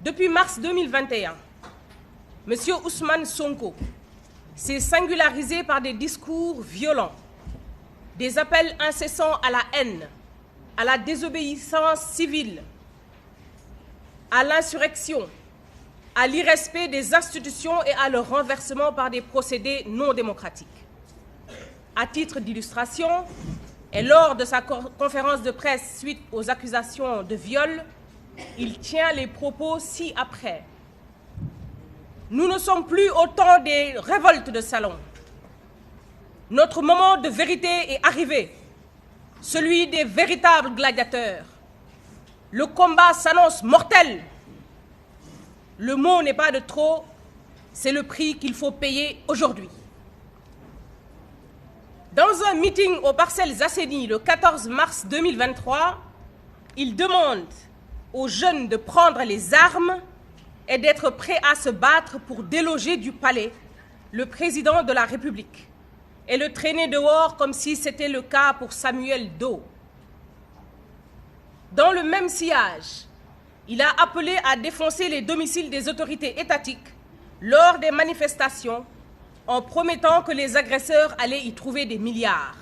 Depuis mars 2021, M. Ousmane Sonko s'est singularisé par des discours violents, des appels incessants à la haine, à la désobéissance civile, à l'insurrection, à l'irrespect des institutions et à leur renversement par des procédés non démocratiques. À titre d'illustration, et lors de sa conférence de presse suite aux accusations de viol, il tient les propos ci-après. Nous ne sommes plus au temps des révoltes de salon. Notre moment de vérité est arrivé, celui des véritables gladiateurs. Le combat s'annonce mortel. Le mot n'est pas de trop, c'est le prix qu'il faut payer aujourd'hui. Dans un meeting aux Parcelles Assainies le 14 mars 2023, il demande aux jeunes de prendre les armes et d'être prêts à se battre pour déloger du palais le président de la République et le traîner dehors comme si c'était le cas pour Samuel Doe. Dans le même sillage, il a appelé à défoncer les domiciles des autorités étatiques lors des manifestations en promettant que les agresseurs allaient y trouver des milliards.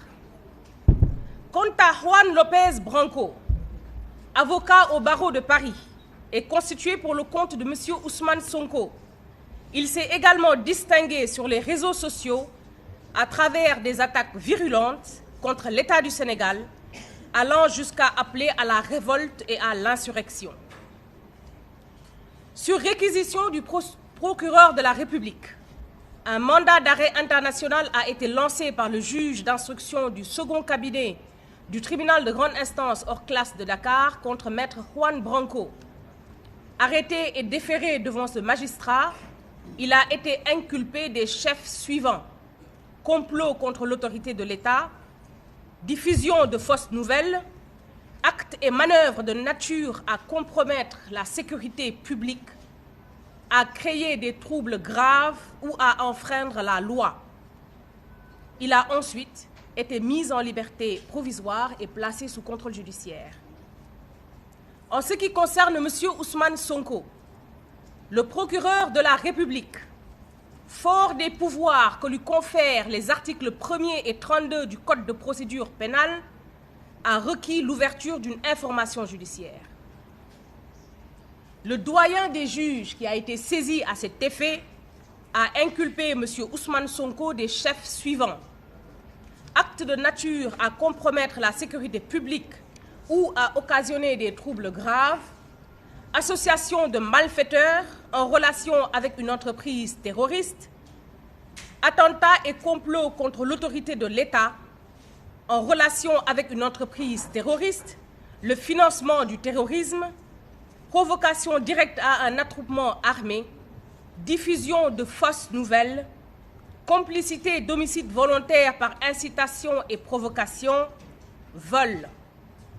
Quant à Juan Lopez Branco, avocat au barreau de Paris et constitué pour le compte de M. Ousmane Sonko, il s'est également distingué sur les réseaux sociaux à travers des attaques virulentes contre l'État du Sénégal, allant jusqu'à appeler à la révolte et à l'insurrection. Sur réquisition du procureur de la République, un mandat d'arrêt international a été lancé par le juge d'instruction du second cabinet du tribunal de grande instance hors classe de Dakar contre maître Juan Branco. Arrêté et déféré devant ce magistrat, il a été inculpé des chefs suivants: complot contre l'autorité de l'État, diffusion de fausses nouvelles, actes et manœuvres de nature à compromettre la sécurité publique, à créer des troubles graves ou à enfreindre la loi. Il a ensuite été mis en liberté provisoire et placé sous contrôle judiciaire. En ce qui concerne M. Ousmane Sonko, le procureur de la République, fort des pouvoirs que lui confèrent les articles 1er et 32 du Code de procédure pénale, a requis l'ouverture d'une information judiciaire. Le doyen des juges qui a été saisi à cet effet a inculpé M. Ousmane Sonko des chefs suivants: acte de nature à compromettre la sécurité publique ou à occasionner des troubles graves, association de malfaiteurs en relation avec une entreprise terroriste, attentat et complot contre l'autorité de l'État en relation avec une entreprise terroriste, le financement du terrorisme, provocation directe à un attroupement armé, diffusion de fausses nouvelles, complicité d'homicide volontaire par incitation et provocation, vol.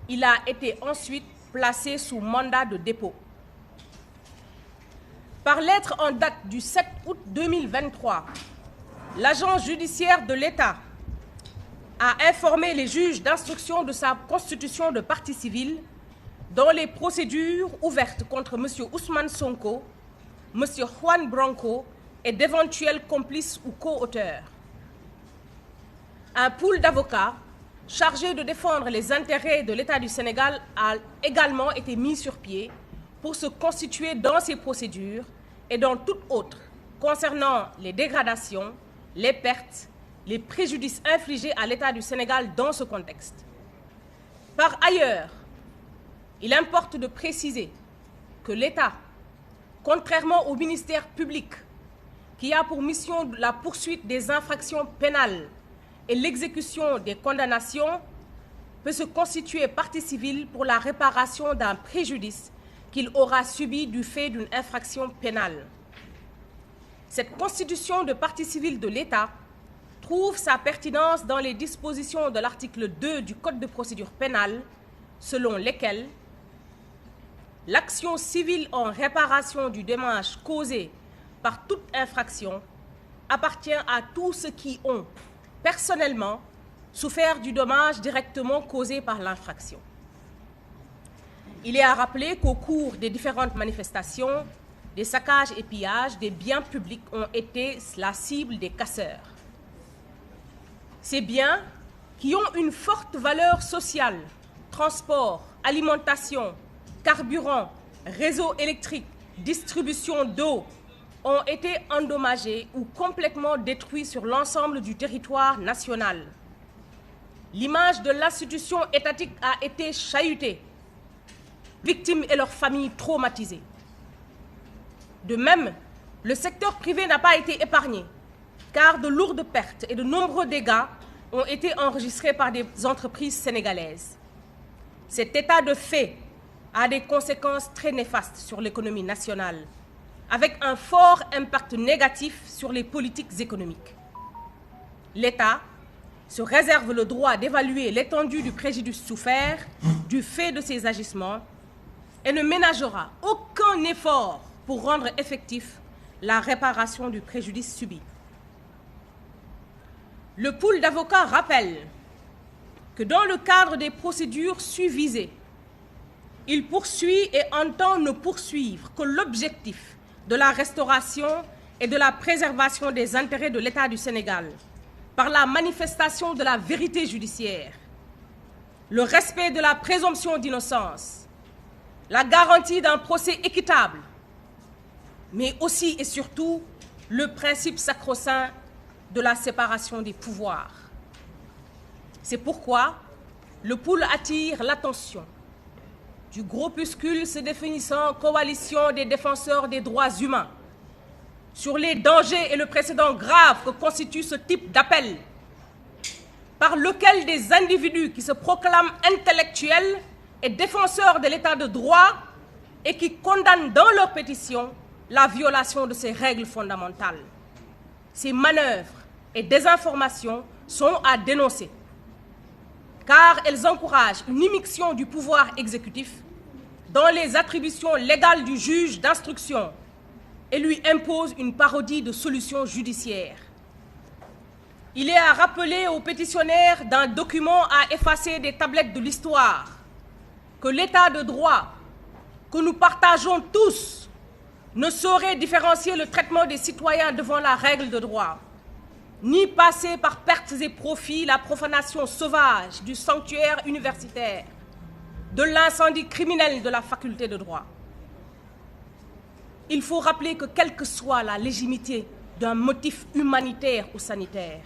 Il a été ensuite placé sous mandat de dépôt. Par lettre en date du 7 août 2023, l'agent judiciaire de l'État a informé les juges d'instruction de sa constitution de partie civile dans les procédures ouvertes contre M. Ousmane Sonko, M. Juan Branco et d'éventuels complices ou co-auteurs. Un pool d'avocats chargé de défendre les intérêts de l'État du Sénégal a également été mis sur pied pour se constituer dans ces procédures et dans toutes autres concernant les dégradations, les pertes, les préjudices infligés à l'État du Sénégal dans ce contexte. Par ailleurs, il importe de préciser que l'État, contrairement au ministère public, qui a pour mission la poursuite des infractions pénales et l'exécution des condamnations, peut se constituer partie civile pour la réparation d'un préjudice qu'il aura subi du fait d'une infraction pénale. Cette constitution de partie civile de l'État trouve sa pertinence dans les dispositions de l'article 2 du Code de procédure pénale, selon lesquelles l'action civile en réparation du dommage causé par toute infraction appartient à tous ceux qui ont, personnellement, souffert du dommage directement causé par l'infraction. Il est à rappeler qu'au cours des différentes manifestations, des saccages et pillages des biens publics ont été la cible des casseurs. Ces biens, qui ont une forte valeur sociale, transport, alimentation, carburant, réseau électrique, distribution d'eau, ont été endommagés ou complètement détruits sur l'ensemble du territoire national. L'image de l'institution étatique a été chahutée, victimes et leurs familles traumatisées. De même, le secteur privé n'a pas été épargné, car de lourdes pertes et de nombreux dégâts ont été enregistrés par des entreprises sénégalaises. Cet état de fait a des conséquences très néfastes sur l'économie nationale, avec un fort impact négatif sur les politiques économiques. L'État se réserve le droit d'évaluer l'étendue du préjudice souffert du fait de ces agissements et ne ménagera aucun effort pour rendre effectif la réparation du préjudice subi. Le pool d'avocats rappelle que dans le cadre des procédures suivisées, il poursuit et entend ne poursuivre que l'objectif de la restauration et de la préservation des intérêts de l'État du Sénégal par la manifestation de la vérité judiciaire, le respect de la présomption d'innocence, la garantie d'un procès équitable, mais aussi et surtout le principe sacro-saint de la séparation des pouvoirs. C'est pourquoi le pool attire l'attention du groupuscule se définissant coalition des défenseurs des droits humains sur les dangers et le précédent grave que constitue ce type d'appel, par lequel des individus qui se proclament intellectuels et défenseurs de l'état de droit et qui condamnent dans leur pétition la violation de ces règles fondamentales. Ces manœuvres et désinformations sont à dénoncer, car elles encouragent une immixtion du pouvoir exécutif dans les attributions légales du juge d'instruction et lui imposent une parodie de solutions judiciaires. Il est à rappeler aux pétitionnaires d'un document à effacer des tablettes de l'histoire que l'état de droit que nous partageons tous ne saurait différencier le traitement des citoyens devant la règle de droit, ni passer par pertes et profits la profanation sauvage du sanctuaire universitaire, de l'incendie criminel de la faculté de droit. Il faut rappeler que quelle que soit la légitimité d'un motif humanitaire ou sanitaire,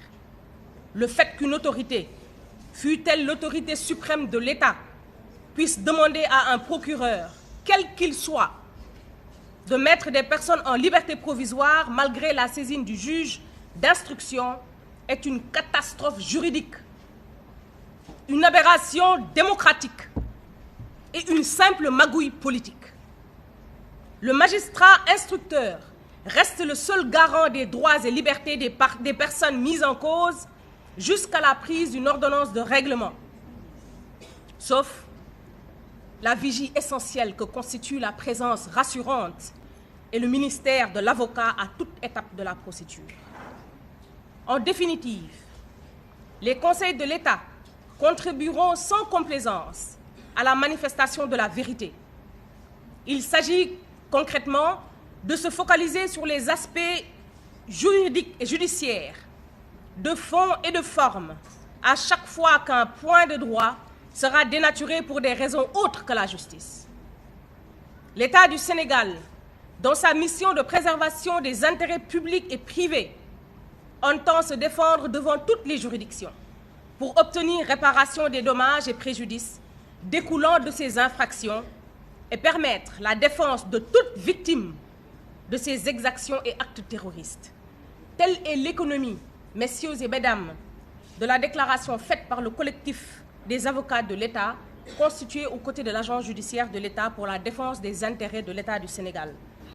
le fait qu'une autorité, fût-elle l'autorité suprême de l'État, puisse demander à un procureur, quel qu'il soit, de mettre des personnes en liberté provisoire malgré la saisine du juge d'instruction est une catastrophe juridique, une aberration démocratique et une simple magouille politique. Le magistrat instructeur reste le seul garant des droits et libertés des personnes mises en cause jusqu'à la prise d'une ordonnance de règlement, sauf la vigie essentielle que constitue la présence rassurante et le ministère de l'avocat à toute étape de la procédure. En définitive, les conseils de l'État contribueront sans complaisance à la manifestation de la vérité. Il s'agit concrètement de se focaliser sur les aspects juridiques et judiciaires, de fond et de forme, à chaque fois qu'un point de droit sera dénaturé pour des raisons autres que la justice. L'État du Sénégal, dans sa mission de préservation des intérêts publics et privés, entend se défendre devant toutes les juridictions pour obtenir réparation des dommages et préjudices découlant de ces infractions et permettre la défense de toute victime de ces exactions et actes terroristes. Telle est l'économie, messieurs et mesdames, de la déclaration faite par le collectif des avocats de l'État, constitué aux côtés de l'agence judiciaire de l'État pour la défense des intérêts de l'État du Sénégal.